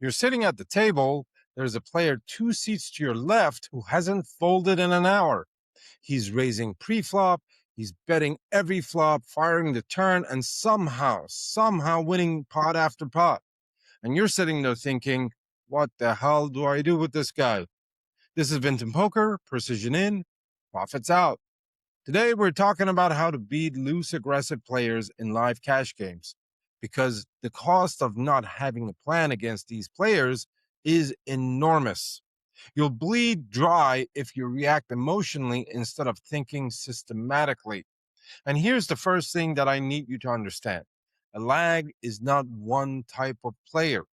You're sitting at the table. There's a player 2 seats to your left who hasn't folded in an hour. He's raising preflop. He's betting every flop, firing the turn, and somehow winning pot after pot. And you're sitting there thinking, what the hell do I do with this guy? This is Vinton Poker, precision in, profits out. Today, we're talking about how to beat loose, aggressive players in live cash games, because the cost of not having a plan against these players is enormous. You'll bleed dry if you react emotionally instead of thinking systematically. And here's the first thing that I need you to understand. A lag is not one type of player.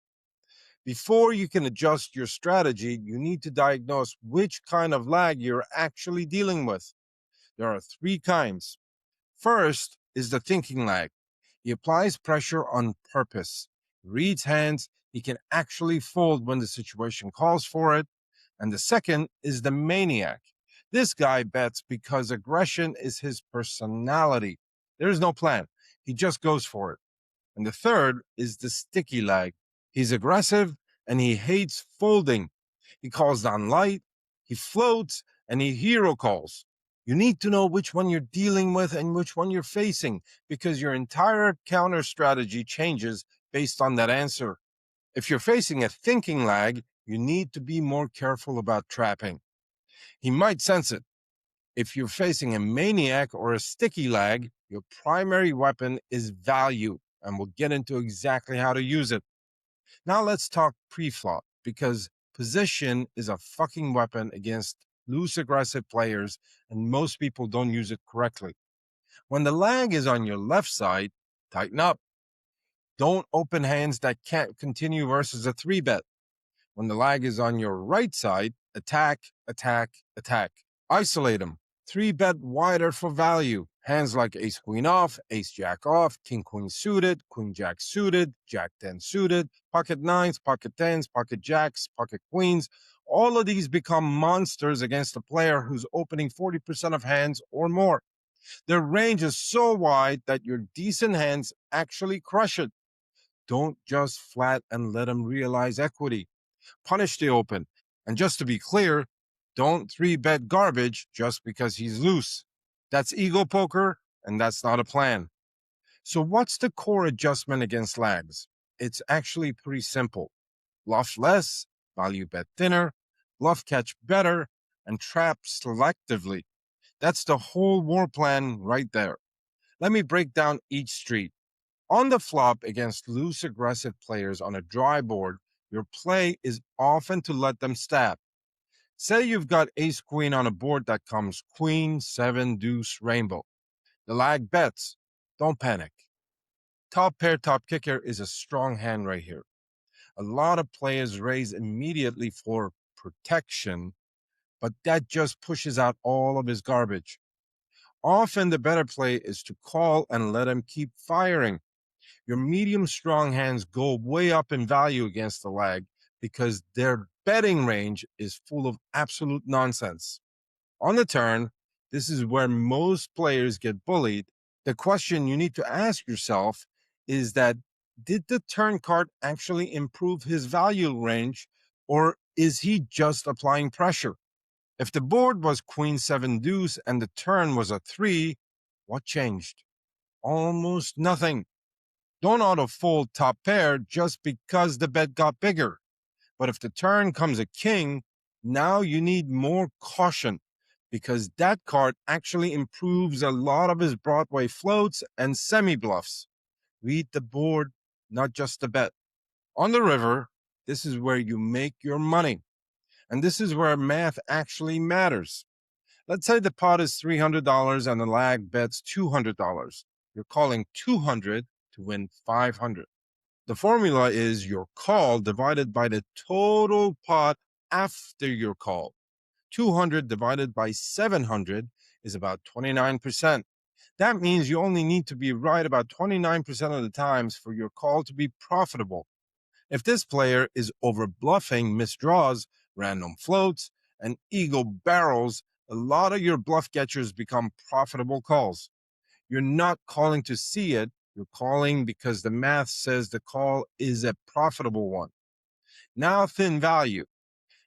Before you can adjust your strategy, you need to diagnose which kind of lag you're actually dealing with. There are three kinds. First is the thinking lag. He applies pressure on purpose, reads hands, he can actually fold when the situation calls for it. And the second is the maniac. This guy bets because aggression is his personality. There's no plan. He just goes for it. And the third is the sticky lag. He's aggressive and he hates folding. He calls down light, he floats, and he hero calls. You need to know which one you're dealing with and which one you're facing, because your entire counter strategy changes based on that answer. If you're facing a thinking lag, you need to be more careful about trapping. He might sense it. If you're facing a maniac or a sticky lag, your primary weapon is value, and we'll get into exactly how to use it. Now let's talk pre-flop, because position is a fucking weapon against loose, aggressive players, and most people don't use it correctly. When the lag is on your left side, tighten up. Don't open hands that can't continue versus a 3-bet. When the lag is on your right side, attack, attack, attack. Isolate them. 3-bet wider for value. Hands like ace queen off, ace jack off, king queen suited, queen jack suited, jack 10 suited, pocket nines, pocket tens, pocket jacks, pocket queens. All of these become monsters against a player who's opening 40% of hands or more. Their range is so wide that your decent hands actually crush it. Don't just flat and let them realize equity. Punish the open. And just to be clear, don't 3-bet garbage just because he's loose. That's ego poker, and that's not a plan. So what's the core adjustment against lags? It's actually pretty simple. Bluff less, value bet thinner, bluff catch better, and trap selectively. That's the whole war plan right there. Let me break down each street. On the flop against loose, aggressive players on a dry board, your play is often to let them stab. Say you've got ace queen on a board that comes queen, 7, deuce, rainbow. The lag bets. Don't panic. Top pair, top kicker is a strong hand right here. A lot of players raise immediately for protection, but that just pushes out all of his garbage. Often the better play is to call and let him keep firing. Your medium strong hands go way up in value against the lag because their betting range is full of absolute nonsense. On the turn, this is where most players get bullied. The question you need to ask yourself is that, did the turn card actually improve his value range, or is he just applying pressure? If the board was queen 7 deuce and the turn was a 3, what changed? Almost nothing. Don't auto fold top pair just because the bet got bigger. But if the turn comes a king, now you need more caution, because that card actually improves a lot of his Broadway floats and semi-bluffs. Read the board, not just the bet. On the river, this is where you make your money. And this is where math actually matters. Let's say the pot is $300 and the lag bets $200. You're calling 200 to win 500. The formula is your call divided by the total pot after your call. 200 divided by 700 is about 29%. That means you only need to be right about 29% of the times for your call to be profitable. If this player is over bluffing misdraws, random floats, and ego barrels, a lot of your bluff catchers become profitable calls. You're not calling to see it. You're calling because the math says the call is a profitable one. Now thin value.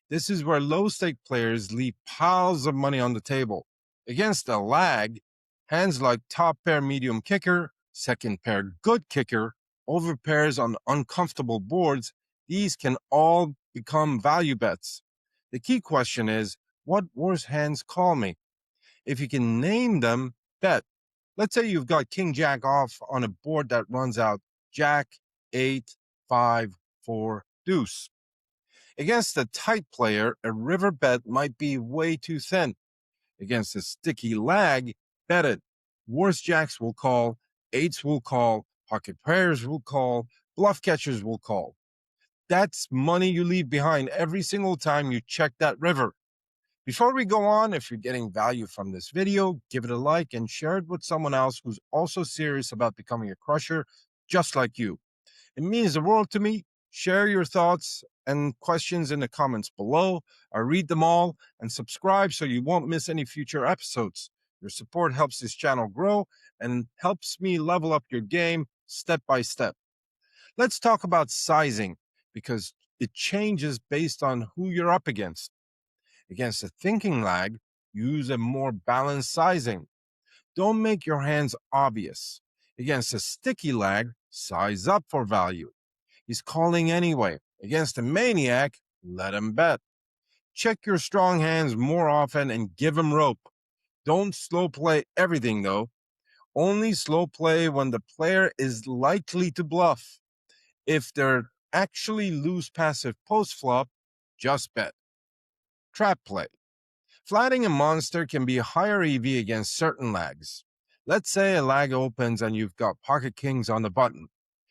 This is where low-stake players leave piles of money on the table. Against a lag, hands like top pair medium kicker, second pair good kicker, over pairs on uncomfortable boards, these can all become value bets. The key question is, what worse hands call me? If you can name them, bet. Let's say you've got king jack off on a board that runs out jack, 8, 5, 4, deuce. Against a tight player, a river bet might be way too thin. Against a sticky lag, bet it. Worse jacks will call, 8s will call, pocket pairs will call, bluff catchers will call. That's money you leave behind every single time you check that river. Before we go on, if you're getting value from this video, give it a like and share it with someone else who's also serious about becoming a crusher, just like you. It means the world to me. Share your thoughts and questions in the comments below. I read them all, and subscribe so you won't miss any future episodes. Your support helps this channel grow and helps me level up your game step by step. Let's talk about sizing, because it changes based on who you're up against. Against a thinking lag, use a more balanced sizing. Don't make your hands obvious. Against a sticky lag, size up for value. He's calling anyway. Against a maniac, let him bet. Check your strong hands more often and give him rope. Don't slow play everything though. Only slow play when the player is likely to bluff. If they're actually loose passive post flop, just bet. Trap play. Flatting a monster can be higher EV against certain lags. Let's say a lag opens and you've got pocket kings on the button.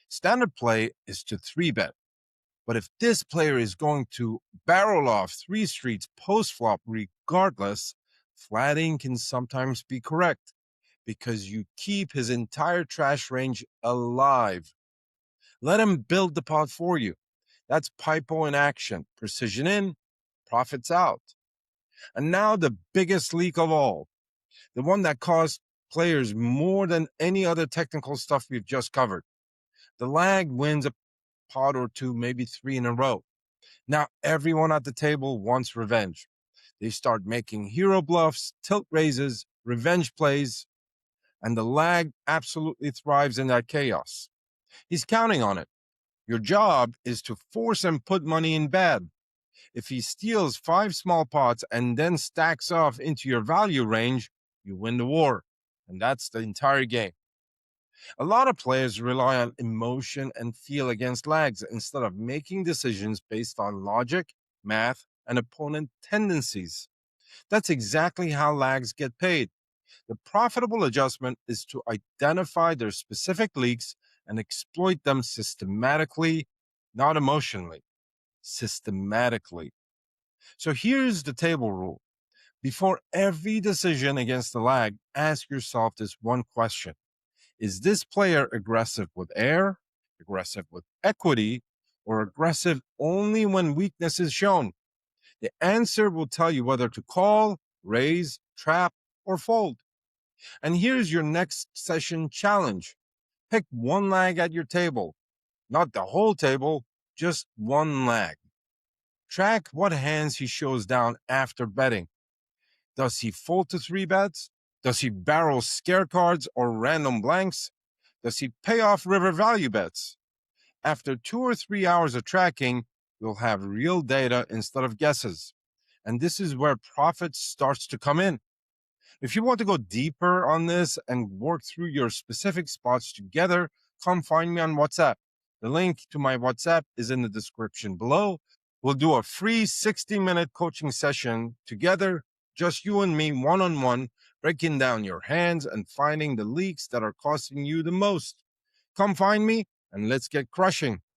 Standard play is to 3-bet. But if this player is going to barrel off 3 streets post-flop regardless, flatting can sometimes be correct because you keep his entire trash range alive. Let him build the pot for you. That's Pipo in action. Precision in, profits out. And now the biggest leak of all, the one that cost players more than any other technical stuff we've just covered. The lag wins a pot or two, maybe 3 in a row. Now everyone at the table wants revenge. They start making hero bluffs, tilt raises, revenge plays, and the lag absolutely thrives in that chaos. He's counting on it. Your job is to force him put money in bad. If he steals 5 small pots and then stacks off into your value range, you win the war. And that's the entire game. A lot of players rely on emotion and feel against lags instead of making decisions based on logic, math, and opponent tendencies. That's exactly how lags get paid. The profitable adjustment is to identify their specific leaks and exploit them systematically, not emotionally, systematically. So here's the table rule. Before every decision against the lag, ask yourself this one question. Is this player aggressive with air, aggressive with equity, or aggressive only when weakness is shown? The answer will tell you whether to call, raise, trap, or fold. And here's your next session challenge. Pick one lag at your table, not the whole table, just one lag. Track what hands he shows down after betting. Does he fold to 3 bets? Does he barrel scare cards or random blanks? Does he pay off river value bets? After 2 or 3 hours of tracking, you'll have real data instead of guesses. And this is where profit starts to come in. If you want to go deeper on this and work through your specific spots together, come find me on WhatsApp. The link to my WhatsApp is in the description below. We'll do a free 60-minute coaching session together, just you and me, one-on-one, breaking down your hands and finding the leaks that are costing you the most. Come find me and let's get crushing.